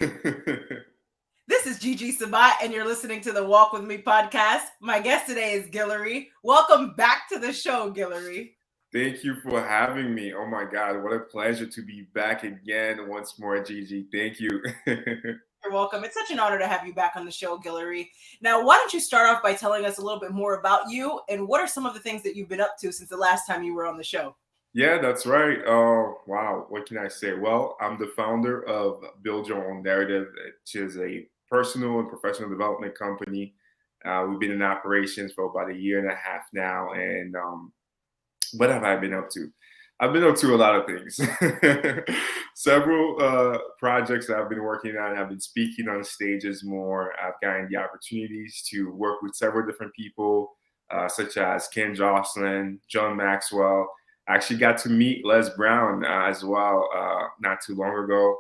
This is Gigi Sabat, and you're listening to the Walk With Me podcast. My guest today is Guelory. Welcome back to the show, Guelory. Thank you for having me. Oh my God, what a pleasure to be back again once more, Gigi. Thank you. You're welcome. It's such an honor to have you back on the show, Guelory. Now, why don't you start off by telling us a little bit more about you and what are some of the things that you've been up to since the last time you were on the show? Yeah, that's right. Wow, what can I say? Well, I'm the founder of Build Your Own Narrative, which is a personal and professional development company. We've been in operations for about a year and a half now, and what have I been up to? I've been up to a lot of things. Several projects that I've been working on. I've been speaking on stages more. I've gotten the opportunities to work with several different people, such as Ken Jocelyn, John Maxwell. I actually got to meet Les Brown as well not too long ago.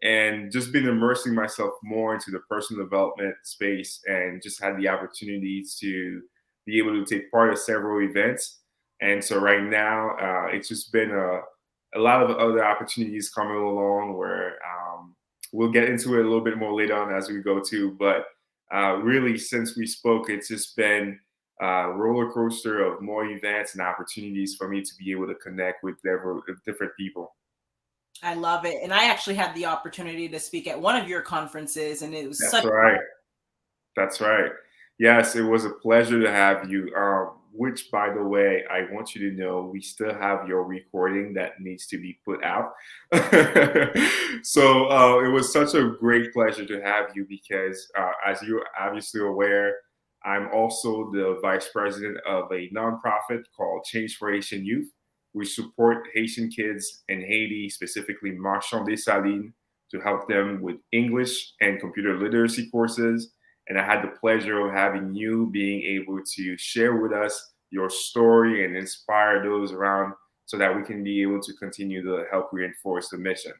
And just been immersing myself more into the personal development space and just had the opportunities to be able to take part of several events. And so right now, it's just been a lot of other opportunities coming along where we'll get into it a little bit more later on as we go too. But really, since we spoke, it's just been a roller coaster of more events and opportunities for me to be able to connect with different people. I love it. And I actually had the opportunity to speak at one of your conferences, and it was That's such right. That's right. Yes, it was a pleasure to have you. Which, by the way, I want you to know we still have your recording that needs to be put out. So it was such a great pleasure to have you because, as you're obviously aware, I'm also the vice president of a nonprofit called Change for Haitian Youth. We support Haitian kids in Haiti, specifically Marchand des Salines, to help them with English and computer literacy courses. And I had the pleasure of having you being able to share with us your story and inspire those around so that we can be able to continue to help reinforce the mission.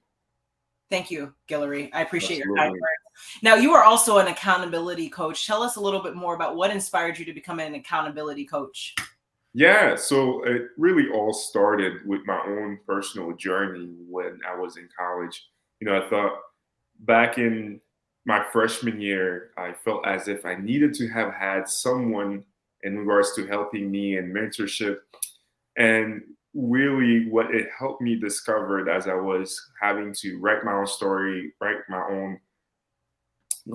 Thank you, Guillory. I appreciate your kind Absolutely. words. Now, you are also an accountability coach. Tell us a little bit more about what inspired you to become an accountability coach. Yeah, so it really all started with my own personal journey when I was in college. I thought back in my freshman year, I felt as if I needed to have had someone in regards to helping me and mentorship. And really, what it helped me discover as I was having to write my own story, write my own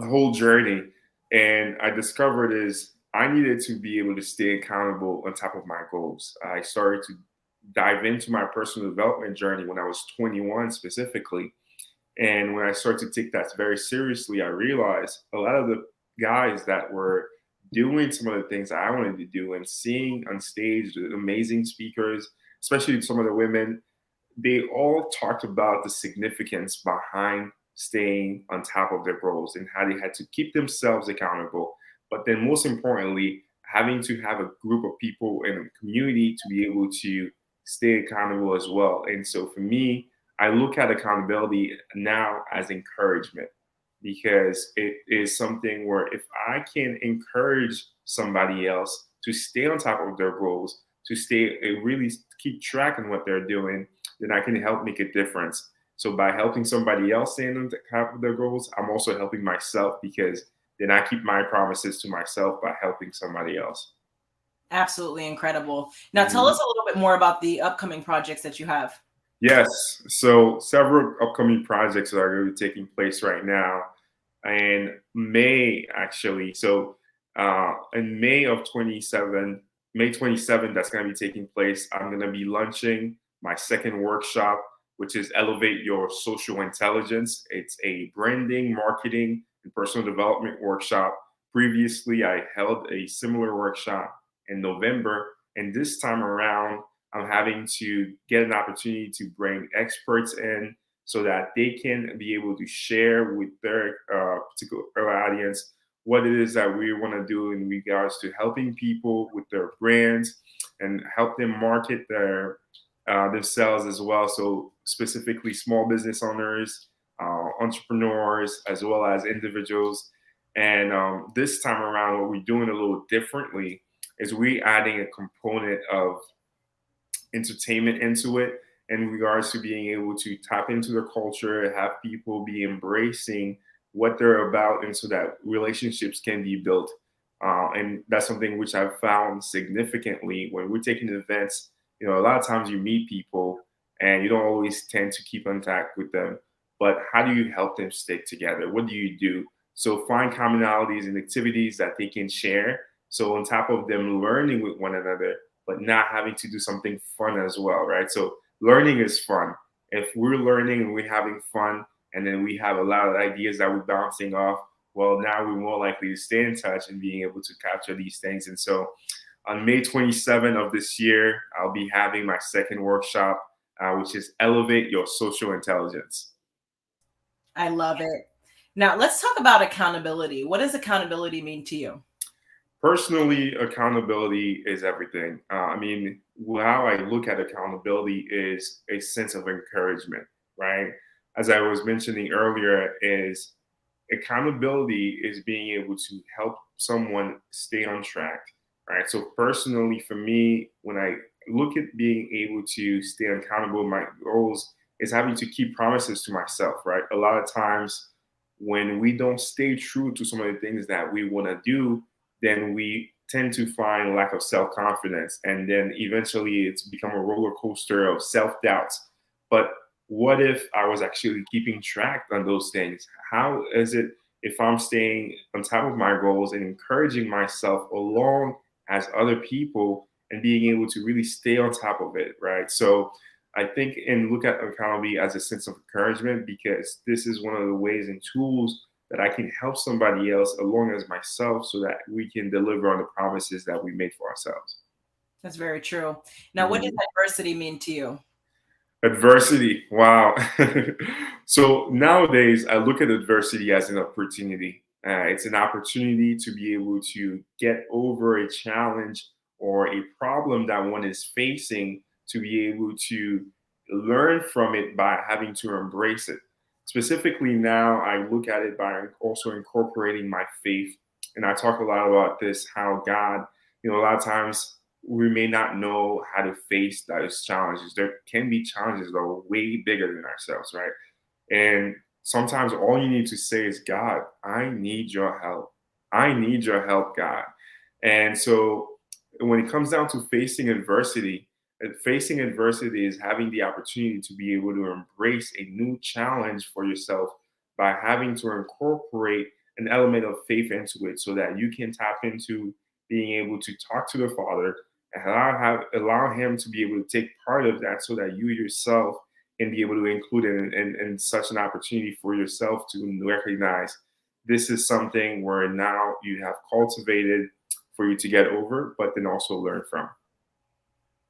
whole journey, and I discovered is I needed to be able to stay accountable on top of my goals. I started to dive into my personal development journey when I was 21 specifically. And when I started to take that very seriously, I realized a lot of the guys that were doing some of the things that I wanted to do and seeing on stage the amazing speakers, especially some of the women, they all talked about the significance behind staying on top of their goals and how they had to keep themselves accountable. But then, most importantly, having to have a group of people in a community to be able to stay accountable as well. And so, for me, I look at accountability now as encouragement because it is something where if I can encourage somebody else to stay on top of their goals, to stay really keep track on what they're doing, then I can help make a difference. So by helping somebody else stay on top of their goals, I'm also helping myself because then I keep my promises to myself by helping somebody else. Absolutely incredible. Now, tell Mhm. us a little bit more about the upcoming projects that you have. Yes. So several upcoming projects are going to be taking place right now. And May actually. So in May of 27, May 27, that's going to be taking place. I'm going to be launching my second workshop, which is Elevate Your Social Intelligence. It's a branding, marketing, and personal development workshop. Previously, I held a similar workshop in November, and this time around, I'm having to get an opportunity to bring experts in so that they can be able to share with their particular audience what it is that we want to do in regards to helping people with their brands and help them market themselves as well. So specifically, small business owners, entrepreneurs, as well as individuals. And this time around, what we're doing a little differently is we adding a component of entertainment into it. in regards to being able to tap into their culture, have people be embracing what they're about, and so that relationships can be built. And that's something which I've found significantly when we're taking events. You know, a lot of times you meet people and you don't always tend to keep contact with them, but how do you help them stick together? What do you do? So find commonalities and activities that they can share. So on top of them learning with one another, but not having to do something fun as well, right? So learning is fun. If we're learning and we're having fun, and then we have a lot of ideas that we're bouncing off, well, now we're more likely to stay in touch and being able to capture these things. And so on May 27th of this year, I'll be having my second workshop, which is Elevate Your Social Intelligence. I love it. Now, let's talk about accountability. What does accountability mean to you? Personally, accountability is everything. I mean, how I look at accountability is a sense of encouragement, right? As I was mentioning earlier, is accountability is being able to help someone stay on track, right? So personally, for me, when I look at being able to stay accountable, my goals is having to keep promises to myself, right? A lot of times when we don't stay true to some of the things that we want to do, then we tend to find lack of self-confidence, and then eventually it's become a roller coaster of self-doubts. But what if I was actually keeping track on those things? How is it if I'm staying on top of my goals and encouraging myself along as other people and being able to really stay on top of it, right? So I think and look at accountability as a sense of encouragement, because this is one of the ways and tools that I can help somebody else along as myself so that we can deliver on the promises that we made for ourselves. That's very true. Now, what does Mhm. adversity mean to you? Adversity. Wow. So nowadays, I look at adversity as an opportunity. It's an opportunity to be able to get over a challenge or a problem that one is facing, to be able to learn from it by having to embrace it. Specifically, now I look at it by also incorporating my faith. And I talk a lot about this, how God, a lot of times we may not know how to face those challenges. There can be challenges that are way bigger than ourselves, right? And sometimes all you need to say is, God, I need your help. I need your help, God. And so when it comes down to facing adversity is having the opportunity to be able to embrace a new challenge for yourself by having to incorporate an element of faith into it so that you can tap into being able to talk to the Father and allow him to be able to take part of that so that you yourself can be able to include in such an opportunity for yourself to recognize this is something where now you have cultivated for you to get over, but then also learn from.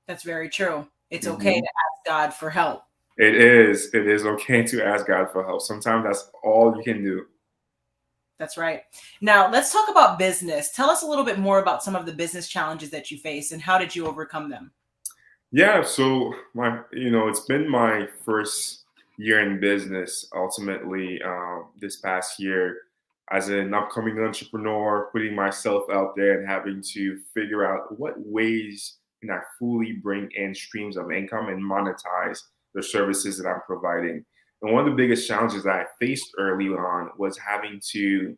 That's very true. It's okay to Mhm. ask God for help. It is okay to ask God for help. Sometimes that's all you can do. That's right. Now, let's talk about business. Tell us a little bit more about some of the business challenges that you face and how did you overcome them? Yeah, so it's been my first year in business. Ultimately, this past year, as an upcoming entrepreneur, putting myself out there and having to figure out what ways can I fully bring in streams of income and monetize the services that I'm providing. And one of the biggest challenges that I faced early on was having to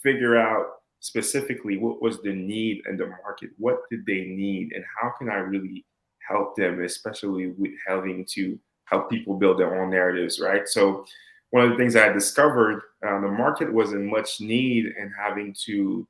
figure out specifically what was the need in the market, what did they need, and how can I really help them, especially with having to help people build their own narratives, right? So, one of the things I discovered, the market was in much need and having to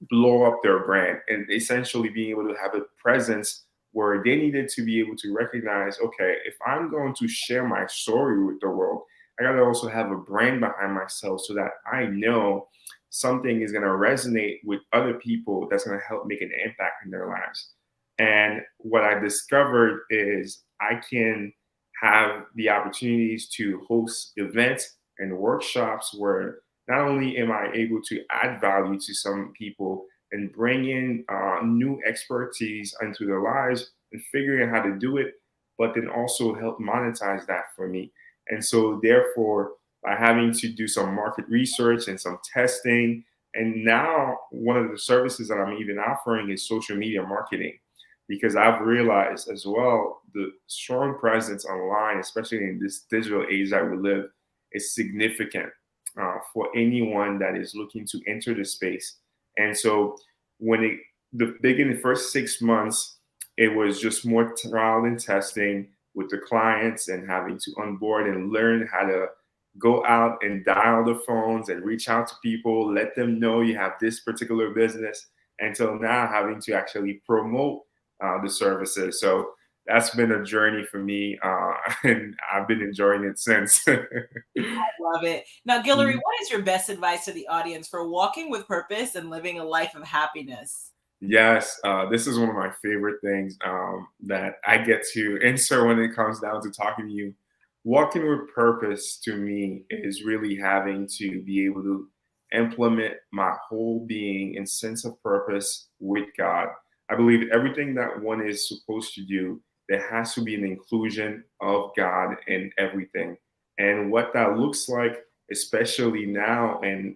blow up their brand and essentially being able to have a presence where they needed to be able to recognize, okay, if I'm going to share my story with the world, I got to also have a brand behind myself so that I know something is going to resonate with other people that's going to help make an impact in their lives. And what I discovered is I can have the opportunities to host events and workshops where not only am I able to add value to some people and bring in new expertise into their lives and figuring out how to do it, but then also help monetize that for me. And so, therefore, by having to do some market research and some testing, and now one of the services that I'm even offering is social media marketing. because I've realized as well the strong presence online, especially in this digital age that we live, is significant for anyone that is looking to enter the space. And so when the beginning, first 6 months, it was just more trial and testing with the clients and having to onboard and learn how to go out and dial the phones and reach out to people, let them know you have this particular business, until now having to actually promote the services. So that's been a journey for me, and I've been enjoying it since. Love it. Now, Guelory, what is your best advice to the audience for walking with purpose and living a life of happiness? Yes, this is one of my favorite things that I get to answer when it comes down to talking to you. Walking with purpose to me is really having to be able to implement my whole being and sense of purpose with God. I believe everything that one is supposed to do, there has to be an inclusion of God in everything. And what that looks like, especially now and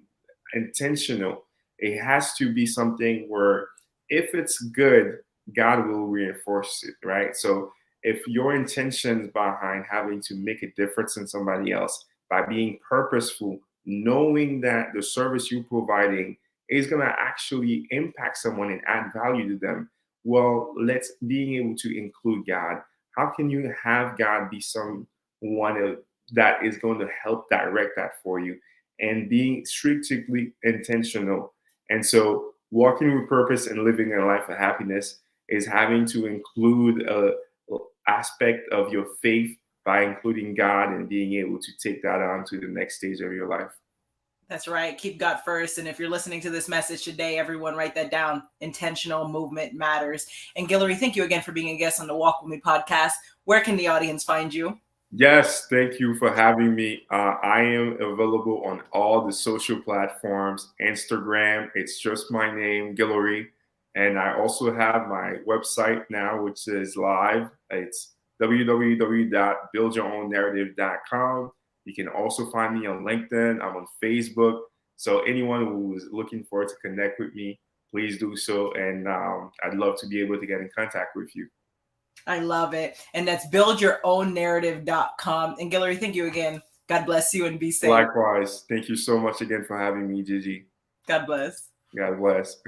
intentional, it has to be something where if it's good, God will reinforce it, right? So if your intentions behind having to make a difference in somebody else by being purposeful, knowing that the service you're providing is going to actually impact someone and add value to them, well, let's being able to include God. How can you have God be that is going to help direct that for you, and being strictly intentional? And so walking with purpose and living a life of happiness is having to include a aspect of your faith by including God and being able to take that on to the next stage of your life. That's right. Keep God first. And if you're listening to this message today, everyone write that down. Intentional movement matters. And Guelory, thank you again for being a guest on the Walk With Me podcast. Where can the audience find you? Yes, thank you for having me. I am available on all the social platforms. Instagram, it's just my name, Guelory. And I also have my website now, which is live. It's www.buildyourown.narrative.com. You can also find me on LinkedIn. I'm on Facebook. So anyone who is looking forward to connect with me, please do so. And I'd love to be able to get in contact with you. I love it. And that's buildyourown.narrative.com. And Guelory, thank you again. God bless you and be safe. Likewise. Thank you so much again for having me, Gigi. God bless. God bless.